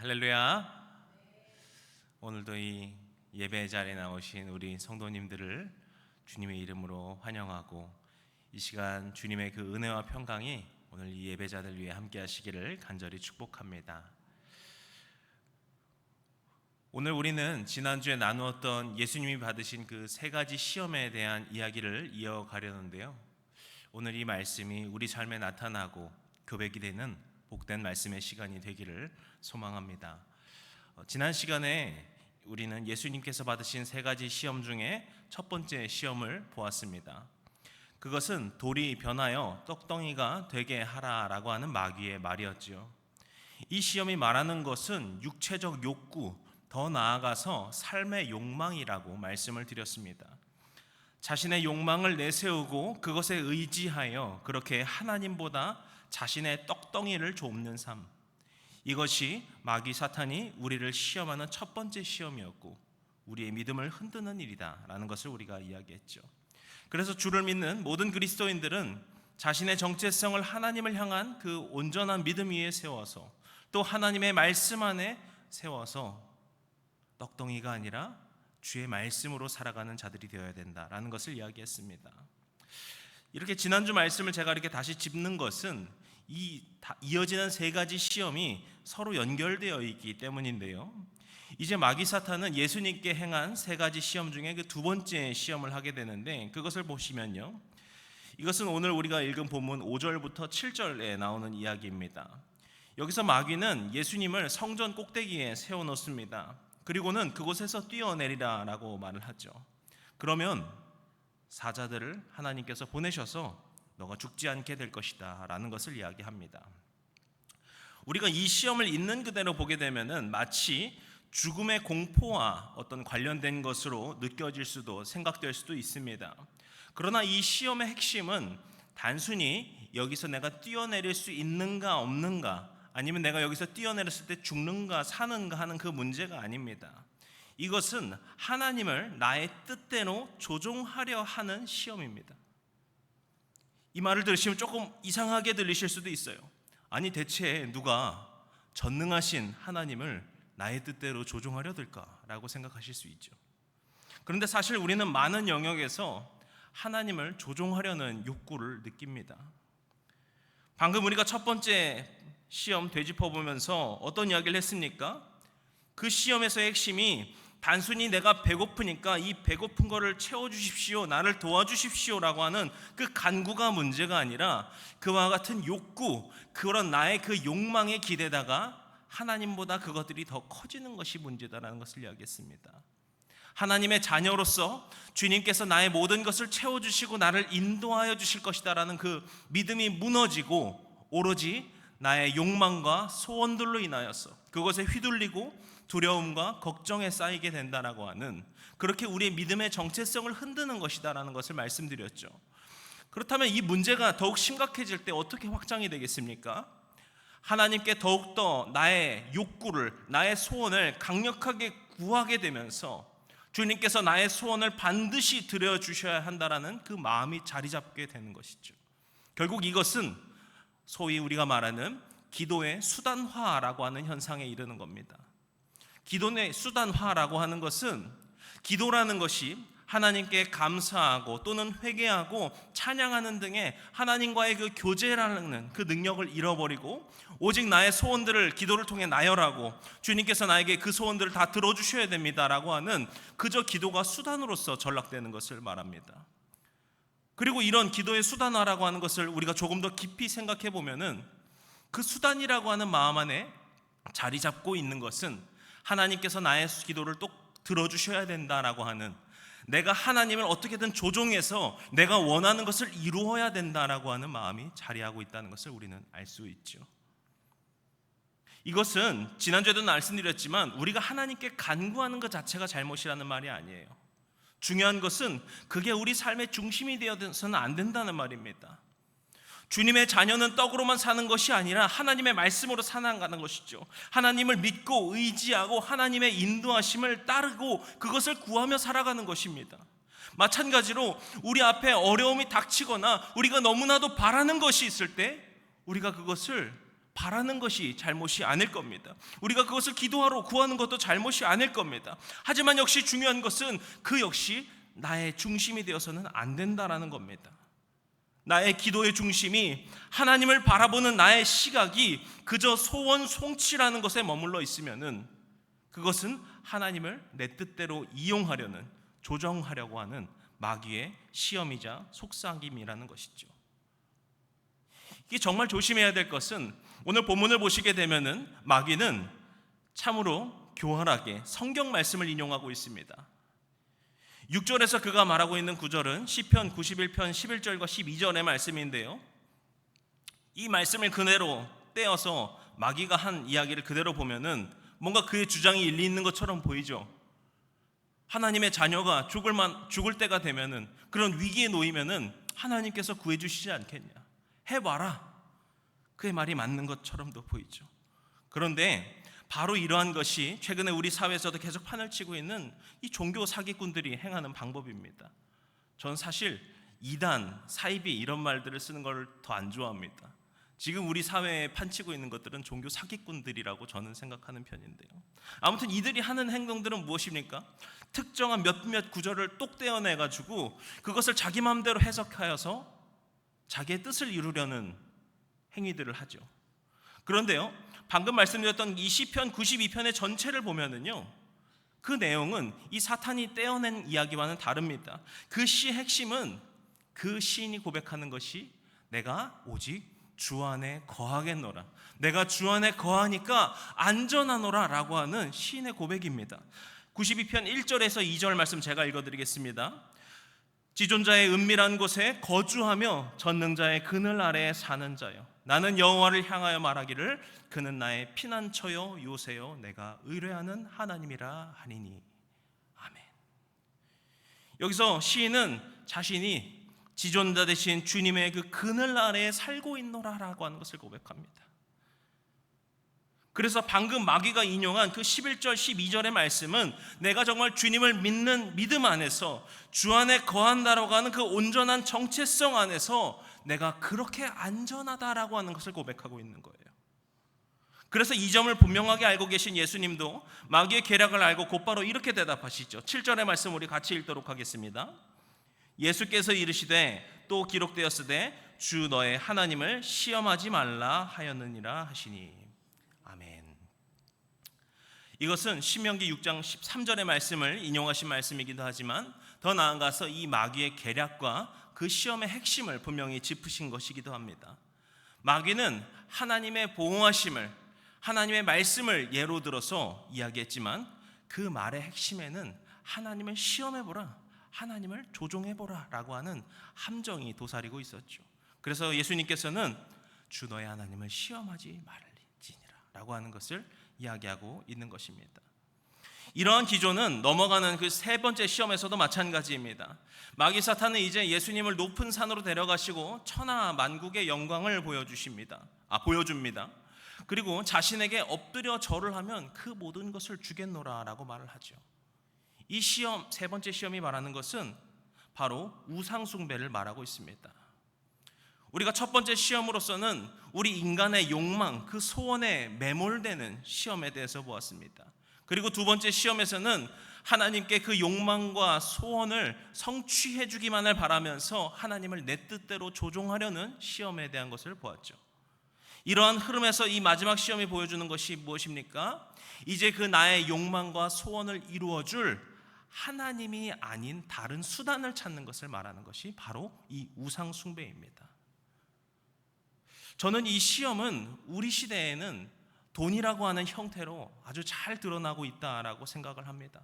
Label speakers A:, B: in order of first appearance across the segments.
A: 할렐루야. 오늘도 이 예배 자리에 나오신 우리 성도님들을 주님의 이름으로 환영하고, 이 시간 주님의 그 은혜와 평강이 오늘 이 예배자들 위해 함께 하시기를 간절히 축복합니다. 오늘 우리는 지난주에 나누었던 예수님이 받으신 그 세 가지 시험에 대한 이야기를 이어가려는데요, 오늘 이 말씀이 우리 삶에 나타나고 고백이 되는 복된 말씀의 시간이 되기를 소망합니다. 지난 시간에 우리는 예수님께서 받으신 세 가지 시험 중에 첫 번째 시험을 보았습니다. 그것은 돌이 변하여 떡덩이가 되게 하라라고 하는 마귀의 말이었지요. 이 시험이 말하는 것은 육체적 욕구, 더 나아가서 삶의 욕망이라고 말씀을 드렸습니다. 자신의 욕망을 내세우고 그것에 의지하여 그렇게 하나님보다 자신의 떡덩이를 좁는 삶, 이것이 마귀 사탄이 우리를 시험하는 첫 번째 시험이었고 우리의 믿음을 흔드는 일이다라는 것을 우리가 이야기했죠. 그래서 주를 믿는 모든 그리스도인들은 자신의 정체성을 하나님을 향한 그 온전한 믿음 위에 세워서, 또 하나님의 말씀 안에 세워서 떡덩이가 아니라 주의 말씀으로 살아가는 자들이 되어야 된다라는 것을 이야기했습니다. 이렇게 지난주 말씀을 제가 이렇게 다시 짚는 것은 이어지는 세 가지 시험이 서로 연결되어 있기 때문인데요, 이제 마귀 사탄은 예수님께 행한 세 가지 시험 중에 그 두 번째 시험을 하게 되는데, 그것을 보시면요, 이것은 오늘 우리가 읽은 본문 5절부터 7절에 나오는 이야기입니다. 여기서 마귀는 예수님을 성전 꼭대기에 세워놓습니다. 그리고는 그곳에서 뛰어내리라 라고 말을 하죠. 그러면 사자들을 하나님께서 보내셔서 너가 죽지 않게 될 것이다 라는 것을 이야기합니다. 우리가 이 시험을 있는 그대로 보게 되면은 마치 죽음의 공포와 어떤 관련된 것으로 느껴질 수도, 생각될 수도 있습니다. 그러나 이 시험의 핵심은 단순히 여기서 내가 뛰어내릴 수 있는가 없는가, 아니면 내가 여기서 뛰어내렸을 때 죽는가 사는가 하는 그 문제가 아닙니다. 이것은 하나님을 나의 뜻대로 조종하려 하는 시험입니다. 이 말을 들으시면 조금 이상하게 들리실 수도 있어요. 아니, 대체 누가 전능하신 하나님을 나의 뜻대로 조종하려 들까라고 생각하실 수 있죠. 그런데 사실 우리는 많은 영역에서 하나님을 조종하려는 욕구를 느낍니다. 방금 우리가 첫 번째 시험 되짚어보면서 어떤 이야기를 했습니까? 그 시험에서의 핵심이 단순히 내가 배고프니까 이 배고픈 거를 채워주십시오, 나를 도와주십시오 라고 하는 그 간구가 문제가 아니라, 그와 같은 욕구, 그런 나의 그 욕망에 기대다가 하나님보다 그것들이 더 커지는 것이 문제다라는 것을 이야기했습니다. 하나님의 자녀로서 주님께서 나의 모든 것을 채워주시고 나를 인도하여 주실 것이다라는 그 믿음이 무너지고 오로지 나의 욕망과 소원들로 인하여서 그것에 휘둘리고 두려움과 걱정에 쌓이게 된다라고 하는, 그렇게 우리의 믿음의 정체성을 흔드는 것이다라는 것을 말씀드렸죠. 그렇다면 이 문제가 더욱 심각해질 때 어떻게 확장이 되겠습니까? 하나님께 더욱더 나의 욕구를, 나의 소원을 강력하게 구하게 되면서 주님께서 나의 소원을 반드시 들여주셔야 한다라는 그 마음이 자리 잡게 되는 것이죠. 결국 이것은 소위 우리가 말하는 기도의 수단화라고 하는 현상에 이르는 겁니다. 기도의 수단화라고 하는 것은, 기도라는 것이 하나님께 감사하고 또는 회개하고 찬양하는 등의 하나님과의 그 교제라는 그 능력을 잃어버리고 오직 나의 소원들을 기도를 통해 나열하고 주님께서 나에게 그 소원들을 다 들어주셔야 됩니다라고 하는, 그저 기도가 수단으로서 전락되는 것을 말합니다. 그리고 이런 기도의 수단화라고 하는 것을 우리가 조금 더 깊이 생각해 보면은, 그 수단이라고 하는 마음 안에 자리 잡고 있는 것은 하나님께서 나의 기도를 또 들어주셔야 된다라고 하는, 내가 하나님을 어떻게든 조종해서 내가 원하는 것을 이루어야 된다라고 하는 마음이 자리하고 있다는 것을 우리는 알 수 있죠. 이것은 지난주에도 말씀드렸지만 우리가 하나님께 간구하는 것 자체가 잘못이라는 말이 아니에요. 중요한 것은 그게 우리 삶의 중심이 되어서는 안 된다는 말입니다. 주님의 자녀는 떡으로만 사는 것이 아니라 하나님의 말씀으로 살아가는 것이죠. 하나님을 믿고 의지하고 하나님의 인도하심을 따르고 그것을 구하며 살아가는 것입니다. 마찬가지로 우리 앞에 어려움이 닥치거나 우리가 너무나도 바라는 것이 있을 때 우리가 그것을 바라는 것이 잘못이 아닐 겁니다. 우리가 그것을 기도하러 구하는 것도 잘못이 아닐 겁니다. 하지만 역시 중요한 것은 그 역시 나의 중심이 되어서는 안 된다라는 겁니다. 나의 기도의 중심이 하나님을 바라보는 나의 시각이 그저 소원 송치라는 것에 머물러 있으면은 그것은 하나님을 내 뜻대로 이용하려는, 조정하려고 하는 마귀의 시험이자 속삭임이라는 것이죠. 이게 정말 조심해야 될 것은 오늘 본문을 보시게 되면은 마귀는 참으로 교활하게 성경 말씀을 인용하고 있습니다. 6절에서 그가 말하고 있는 구절은 시편 91편 11절과 12절의 말씀인데요, 이 말씀을 그대로 떼어서 마귀가 한 이야기를 그대로 보면은 뭔가 그의 주장이 일리 있는 것처럼 보이죠. 하나님의 자녀가 죽을 때가 되면은, 그런 위기에 놓이면은 하나님께서 구해주시지 않겠냐, 해봐라, 그의 말이 맞는 것처럼도 보이죠. 그런데 바로 이러한 것이 최근에 우리 사회에서도 계속 판을 치고 있는 이 종교 사기꾼들이 행하는 방법입니다. 전 사실 이단, 사이비 이런 말들을 쓰는 걸 더 안 좋아합니다. 지금 우리 사회에 판치고 있는 것들은 종교 사기꾼들이라고 저는 생각하는 편인데요, 아무튼 이들이 하는 행동들은 무엇입니까? 특정한 몇몇 구절을 똑 떼어내가지고 그것을 자기 마음대로 해석하여서 자기의 뜻을 이루려는 행위들을 하죠. 그런데요, 방금 말씀드렸던 이 시편 92편의 전체를 보면은요, 그 내용은 이 사탄이 떼어낸 이야기와는 다릅니다. 그 시의 핵심은 그 시인이 고백하는 것이 내가 오직 주 안에 거하겠노라, 내가 주 안에 거하니까 안전하노라 라고 하는 시인의 고백입니다. 92편 1절에서 2절 말씀 제가 읽어드리겠습니다. 지존자의 은밀한 곳에 거주하며 전능자의 그늘 아래에 사는 자여, 나는 여호와를 향하여 말하기를 그는 나의 피난처요 요새요 내가 의뢰하는 하나님이라 하니니. 아멘. 여기서 시인은 자신이 지존자 되신 주님의 그 그늘 아래에 살고 있노라라고 하는 것을 고백합니다. 그래서 방금 마귀가 인용한 그 11절 12절의 말씀은 내가 정말 주님을 믿는 믿음 안에서 주 안에 거한다라고 하는 그 온전한 정체성 안에서 내가 그렇게 안전하다라고 하는 것을 고백하고 있는 거예요. 그래서 이 점을 분명하게 알고 계신 예수님도 마귀의 계략을 알고 곧바로 이렇게 대답하시죠. 7절의 말씀 우리 같이 읽도록 하겠습니다. 예수께서 이르시되 또 기록되었으되 주 너의 하나님을 시험하지 말라 하였느니라 하시니. 아멘. 이것은 신명기 6장 13절의 말씀을 인용하신 말씀이기도 하지만 더 나아가서 이 마귀의 계략과 그 시험의 핵심을 분명히 짚으신 것이기도 합니다. 마귀는 하나님의 보호하심을, 하나님의 말씀을 예로 들어서 이야기했지만 그 말의 핵심에는 하나님을 시험해보라, 하나님을 조종해보라 라고 하는 함정이 도사리고 있었죠. 그래서 예수님께서는 주 너의 하나님을 시험하지 말지니라 라고 하는 것을 이야기하고 있는 것입니다. 이러한 기조는 넘어가는 그 세 번째 시험에서도 마찬가지입니다. 마귀 사탄은 이제 예수님을 높은 산으로 데려가시고 천하 만국의 영광을 보여줍니다. 그리고 자신에게 엎드려 절을 하면 그 모든 것을 주겠노라 라고 말을 하죠. 이 시험, 세 번째 시험이 말하는 것은 바로 우상 숭배를 말하고 있습니다. 우리가 첫 번째 시험으로서는 우리 인간의 욕망, 그 소원에 매몰되는 시험에 대해서 보았습니다. 그리고 두 번째 시험에서는 하나님께 그 욕망과 소원을 성취해 주기만을 바라면서 하나님을 내 뜻대로 조종하려는 시험에 대한 것을 보았죠. 이러한 흐름에서 이 마지막 시험이 보여주는 것이 무엇입니까? 이제 그 나의 욕망과 소원을 이루어줄 하나님이 아닌 다른 수단을 찾는 것을 말하는 것이 바로 이 우상 숭배입니다. 저는 이 시험은 우리 시대에는 돈이라고 하는 형태로 아주 잘 드러나고 있다라고 생각을 합니다.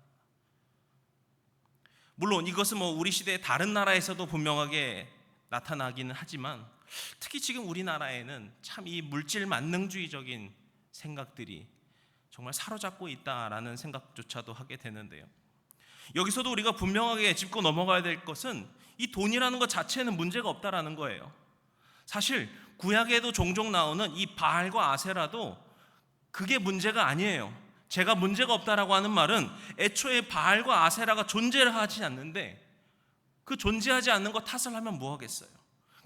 A: 물론 이것은 우리 시대의 다른 나라에서도 분명하게 나타나기는 하지만 특히 지금 우리나라에는 참 이 물질 만능주의적인 생각들이 정말 사로잡고 있다라는 생각조차도 하게 되는데요. 여기서도 우리가 분명하게 짚고 넘어가야 될 것은 이 돈이라는 것 자체는 문제가 없다라는 거예요. 사실 구약에도 종종 나오는 이 바알과 아세라도 그게 문제가 아니에요. 제가 문제가 없다라고 하는 말은 애초에 바알과 아세라가 존재를 하지 않는데 그 존재하지 않는 것 탓을 하면 뭐 하겠어요?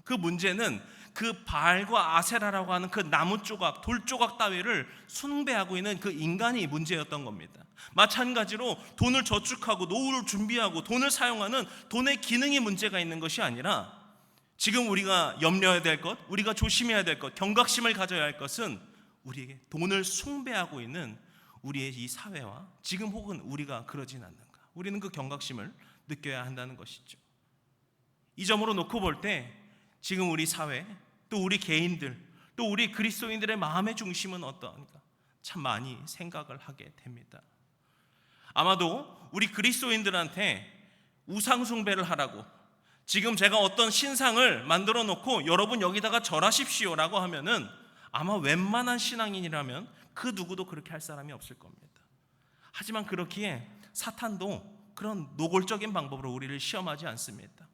A: 그 문제는 그 바알과 아세라라고 하는 그 나무 조각, 돌 조각 따위를 숭배하고 있는 그 인간이 문제였던 겁니다. 마찬가지로 돈을 저축하고 노후를 준비하고 돈을 사용하는 돈의 기능이 문제가 있는 것이 아니라, 지금 우리가 염려해야 될 것, 우리가 조심해야 될 것, 경각심을 가져야 할 것은 우리에게 돈을 숭배하고 있는 우리의 이 사회와 지금 혹은 우리가 그러진 않는가, 우리는 그 경각심을 느껴야 한다는 것이죠. 이 점으로 놓고 볼 때 지금 우리 사회, 또 우리 개인들, 또 우리 그리스도인들의 마음의 중심은 어떠한가 참 많이 생각을 하게 됩니다. 아마도 우리 그리스도인들한테 우상 숭배를 하라고, 지금 제가 어떤 신상을 만들어 놓고 여러분 여기다가 절하십시오라고 하면은 아마 웬만한 신앙인이라면 그 누구도 그렇게 할 사람이 없을 겁니다. 하지만 그렇기에 사탄도 그런 노골적인 방법으로 우리를 시험하지 않습니다.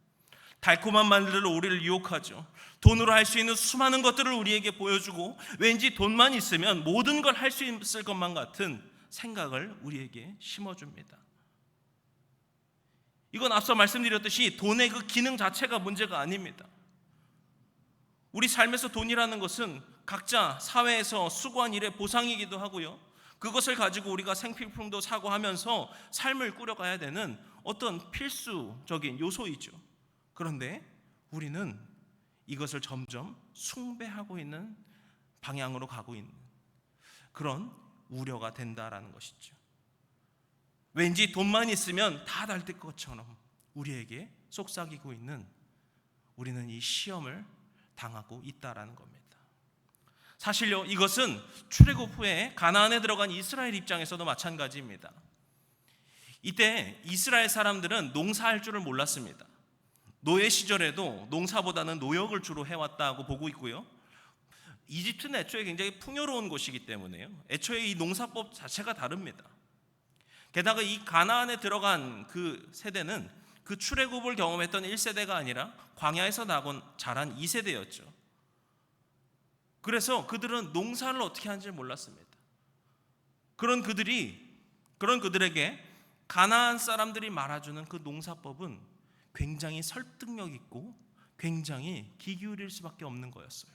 A: 달콤한 말들로 우리를 유혹하죠. 돈으로 할 수 있는 수많은 것들을 우리에게 보여주고, 왠지 돈만 있으면 모든 걸 할 수 있을 것만 같은 생각을 우리에게 심어줍니다. 이건 앞서 말씀드렸듯이 돈의 그 기능 자체가 문제가 아닙니다. 우리 삶에서 돈이라는 것은 각자 사회에서 수고한 일의 보상이기도 하고요, 그것을 가지고 우리가 생필품도 사고 하면서 삶을 꾸려가야 되는 어떤 필수적인 요소이죠. 그런데 우리는 이것을 점점 숭배하고 있는 방향으로 가고 있는 그런 우려가 된다라는 것이죠. 왠지 돈만 있으면 다 될 것처럼 우리에게 속삭이고 있는, 우리는 이 시험을 당하고 있다라는 겁니다. 사실요, 이것은 출애굽 후에 가나안에 들어간 이스라엘 입장에서도 마찬가지입니다. 이때 이스라엘 사람들은 농사할 줄을 몰랐습니다. 노예 시절에도 농사보다는 노역을 주로 해왔다고 보고 있고요, 이집트는 애초에 굉장히 풍요로운 곳이기 때문에요, 애초에 이 농사법 자체가 다릅니다. 게다가 이 가나안에 들어간 그 세대는 그 출애굽을 경험했던 1세대가 아니라 광야에서 자란 2세대였죠. 그래서 그들은 농사를 어떻게 하는지 몰랐습니다. 그런 그들에게 가나안 사람들이 말아주는 그 농사법은 굉장히 설득력 있고 굉장히 귀 기울일 수밖에 없는 거였어요.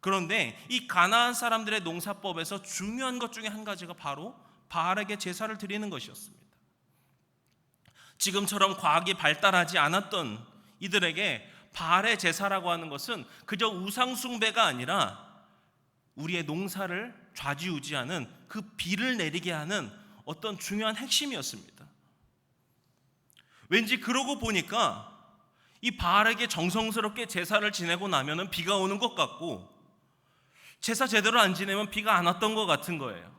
A: 그런데 이 가나안 사람들의 농사법에서 중요한 것 중에 한 가지가 바로 바알에게 제사를 드리는 것이었습니다. 지금처럼 과학이 발달하지 않았던 이들에게 바알의 제사라고 하는 것은 그저 우상 숭배가 아니라 우리의 농사를 좌지우지하는 그 비를 내리게 하는 어떤 중요한 핵심이었습니다. 왠지 그러고 보니까 이 바알에게 정성스럽게 제사를 지내고 나면은 비가 오는 것 같고, 제사 제대로 안 지내면 비가 안 왔던 것 같은 거예요.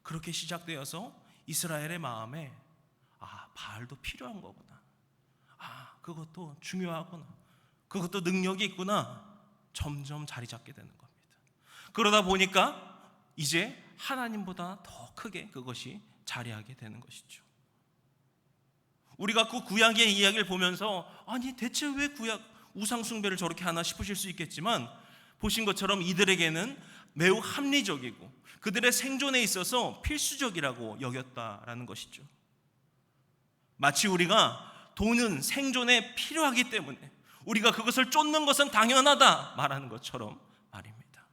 A: 그렇게 시작되어서 이스라엘의 마음에 바알도 필요한 거구나, 그것도 중요하구나, 그것도 능력이 있구나, 점점 자리 잡게 되는 겁니다. 그러다 보니까 이제 하나님보다 더 크게 그것이 자리하게 되는 것이죠. 우리가 그 구약의 이야기를 보면서 아니 대체 왜 구약 우상 숭배를 저렇게 하나 싶으실 수 있겠지만, 보신 것처럼 이들에게는 매우 합리적이고 그들의 생존에 있어서 필수적이라고 여겼다라는 것이죠. 마치 우리가 돈은 생존에 필요하기 때문에 우리가 그것을 쫓는 것은 당연하다 말하는 것처럼 말입니다.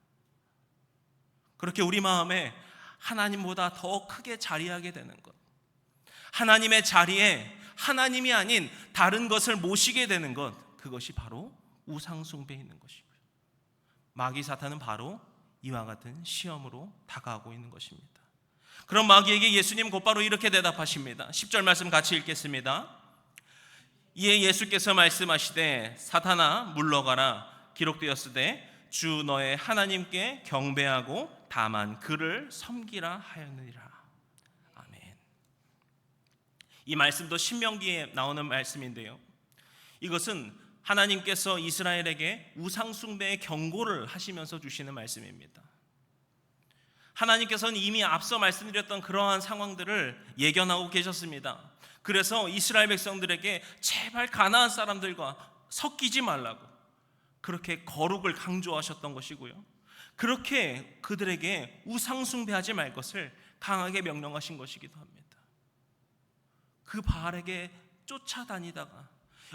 A: 그렇게 우리 마음에 하나님보다 더 크게 자리하게 되는 것, 하나님의 자리에 하나님이 아닌 다른 것을 모시게 되는 것, 그것이 바로 우상 숭배에 있는 것이고요, 마귀 사탄은 바로 이와 같은 시험으로 다가오고 있는 것입니다. 그럼 마귀에게 예수님 곧바로 이렇게 대답하십니다. 10절 말씀 같이 읽겠습니다. 이에 예수께서 말씀하시되 사탄아 물러가라, 기록되었으되 주 너의 하나님께 경배하고 다만 그를 섬기라 하였느니라. 아멘. 이 말씀도 신명기에 나오는 말씀인데요, 이것은 하나님께서 이스라엘에게 우상 숭배의 경고를 하시면서 주시는 말씀입니다. 하나님께서는 이미 앞서 말씀드렸던 그러한 상황들을 예견하고 계셨습니다. 그래서 이스라엘 백성들에게 제발 가나안 사람들과 섞이지 말라고 그렇게 거룩을 강조하셨던 것이고요, 그렇게 그들에게 우상 숭배하지 말 것을 강하게 명령하신 것이기도 합니다. 그 바알에게 쫓아다니다가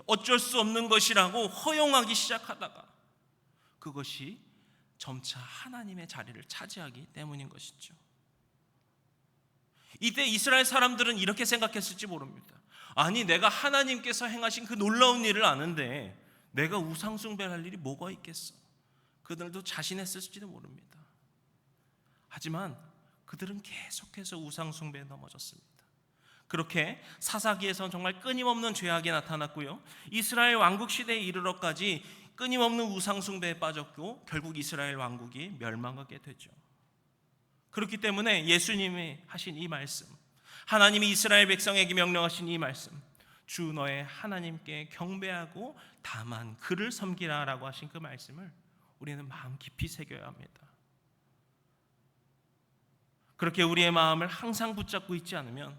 A: 어쩔 수 없는 것이라고 허용하기 시작하다가 그것이 점차 하나님의 자리를 차지하기 때문인 것이죠. 이때 이스라엘 사람들은 이렇게 생각했을지 모릅니다. 아니, 내가 하나님께서 행하신 그 놀라운 일을 아는데 내가 우상 숭배를 할 일이 뭐가 있겠어? 그들도 자신했을지도 모릅니다. 하지만 그들은 계속해서 우상 숭배에 넘어졌습니다. 그렇게 사사기에서는 정말 끊임없는 죄악이 나타났고요, 이스라엘 왕국 시대에 이르러까지 끊임없는 우상 숭배에 빠졌고 결국 이스라엘 왕국이 멸망하게 되죠. 그렇기 때문에 예수님이 하신 이 말씀, 하나님이 이스라엘 백성에게 명령하신 이 말씀, 주 너의 하나님께 경배하고 다만 그를 섬기라라고 하신 그 말씀을 우리는 마음 깊이 새겨야 합니다. 그렇게 우리의 마음을 항상 붙잡고 있지 않으면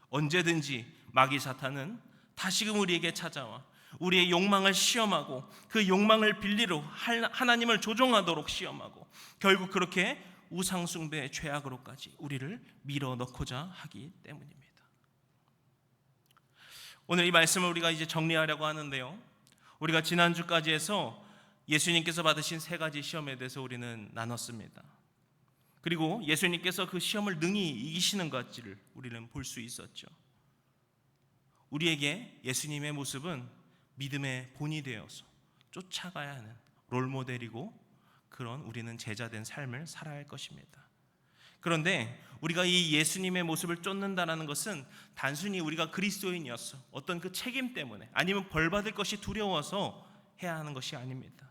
A: 언제든지 마귀 사탄은 다시금 우리에게 찾아와 우리의 욕망을 시험하고 그 욕망을 빌리로 하나님을 조종하도록 시험하고 결국 그렇게 우상숭배의 죄악으로까지 우리를 밀어넣고자 하기 때문입니다. 오늘 이 말씀을 우리가 이제 정리하려고 하는데요, 우리가 지난주까지 해서 예수님께서 받으신 세 가지 시험에 대해서 우리는 나눴습니다. 그리고 예수님께서 그 시험을 능히 이기시는 것을 우리는 볼 수 있었죠. 우리에게 예수님의 모습은 믿음의 본이 되어서 쫓아가야 하는 롤모델이고 그런 우리는 제자된 삶을 살아야 할 것입니다. 그런데 우리가 이 예수님의 모습을 쫓는다는 것은 단순히 우리가 그리스도인이어서 어떤 그 책임 때문에 아니면 벌받을 것이 두려워서 해야 하는 것이 아닙니다.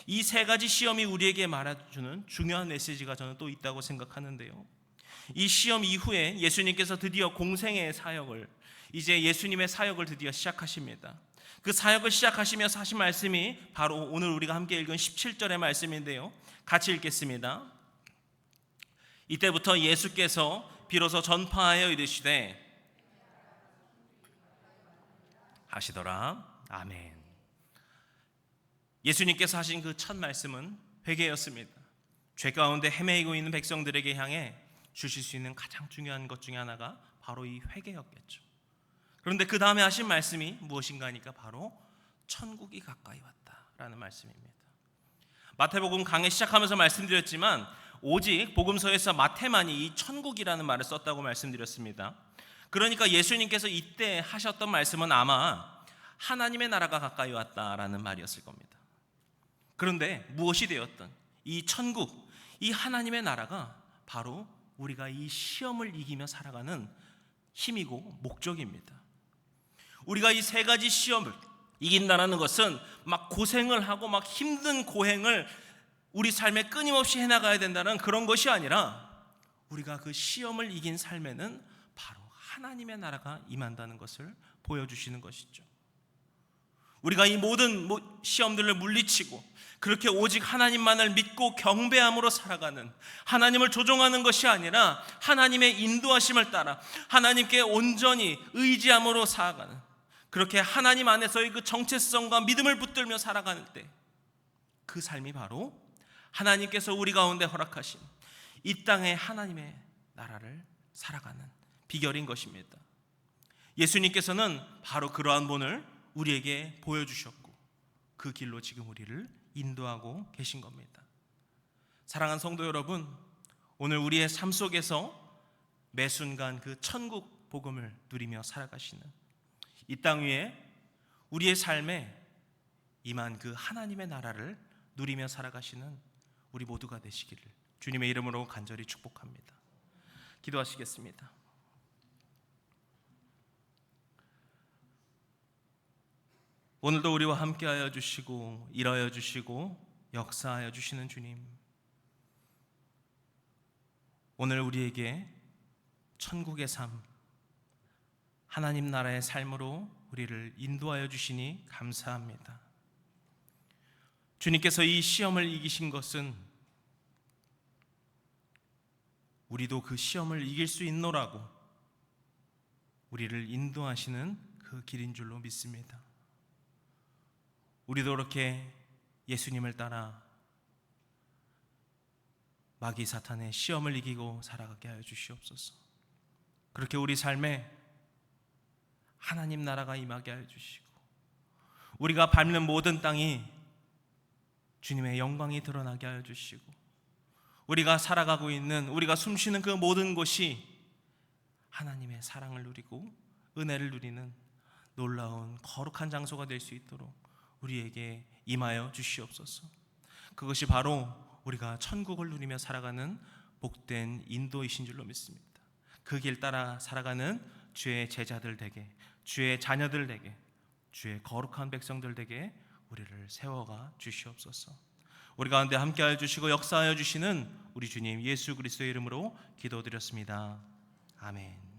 A: 이 세 가지 시험이 우리에게 말해주는 중요한 메시지가 저는 또 있다고 생각하는데요, 이 시험 이후에 예수님께서 드디어 공생애의 사역을, 이제 예수님의 사역을 드디어 시작하십니다. 그 사역을 시작하시면서 하신 말씀이 바로 오늘 우리가 함께 읽은 17절의 말씀인데요, 같이 읽겠습니다. 이때부터 예수께서 비로소 전파하여 이르시되 하시더라. 아멘. 예수님께서 하신 그 첫 말씀은 회개였습니다. 죄 가운데 헤매이고 있는 백성들에게 향해 주실 수 있는 가장 중요한 것 중에 하나가 바로 이 회개였겠죠. 그런데 그 다음에 하신 말씀이 무엇인가 하니까 바로 천국이 가까이 왔다라는 말씀입니다. 마태복음 강의 시작하면서 말씀드렸지만 오직 복음서에서 마태만이 이 천국이라는 말을 썼다고 말씀드렸습니다. 그러니까 예수님께서 이때 하셨던 말씀은 아마 하나님의 나라가 가까이 왔다라는 말이었을 겁니다. 그런데 무엇이 되었든 이 천국, 이 하나님의 나라가 바로 우리가 이 시험을 이기며 살아가는 힘이고 목적입니다. 우리가 이 세 가지 시험을 이긴다는 것은 막 고생을 하고 막 힘든 고행을 우리 삶에 끊임없이 해나가야 된다는 그런 것이 아니라 우리가 그 시험을 이긴 삶에는 바로 하나님의 나라가 임한다는 것을 보여주시는 것이죠. 우리가 이 모든 시험들을 물리치고 그렇게 오직 하나님만을 믿고 경배함으로 살아가는, 하나님을 조종하는 것이 아니라 하나님의 인도하심을 따라 하나님께 온전히 의지함으로 살아가는, 그렇게 하나님 안에서의 그 정체성과 믿음을 붙들며 살아가는 때 그 삶이 바로 하나님께서 우리 가운데 허락하신 이 땅의 하나님의 나라를 살아가는 비결인 것입니다. 예수님께서는 바로 그러한 본을 우리에게 보여주셨고 그 길로 지금 우리를 인도하고 계신 겁니다. 사랑하는 성도 여러분, 오늘 우리의 삶 속에서 매 순간 그 천국 복음을 누리며 살아가시는, 이 땅 위에 우리의 삶에 임한 그 하나님의 나라를 누리며 살아가시는 우리 모두가 되시기를 주님의 이름으로 간절히 축복합니다. 기도하시겠습니다. 오늘도 우리와 함께하여 주시고 일하여 주시고 역사하여 주시는 주님, 오늘 우리에게 천국의 삶, 하나님 나라의 삶으로 우리를 인도하여 주시니 감사합니다. 주님께서 이 시험을 이기신 것은 우리도 그 시험을 이길 수 있노라고 우리를 인도하시는 그 길인 줄로 믿습니다. 우리도 그렇게 예수님을 따라 마귀 사탄의 시험을 이기고 살아가게 하여 주시옵소서. 그렇게 우리 삶에 하나님 나라가 임하게 하여 주시고 우리가 밟는 모든 땅이 주님의 영광이 드러나게 하여 주시고, 우리가 살아가고 있는, 우리가 숨쉬는 그 모든 곳이 하나님의 사랑을 누리고 은혜를 누리는 놀라운 거룩한 장소가 될 수 있도록 우리에게 임하여 주시옵소서. 그것이 바로 우리가 천국을 누리며 살아가는 복된 인도이신 줄로 믿습니다. 그 길 따라 살아가는 주의 제자들 되게, 주의 자녀들 되게, 주의 거룩한 백성들 되게 우리를 세워가 주시옵소서. 우리 가운데 함께하여 주시고 역사하여 주시는 우리 주님 예수 그리스도의 이름으로 기도드렸습니다. 아멘.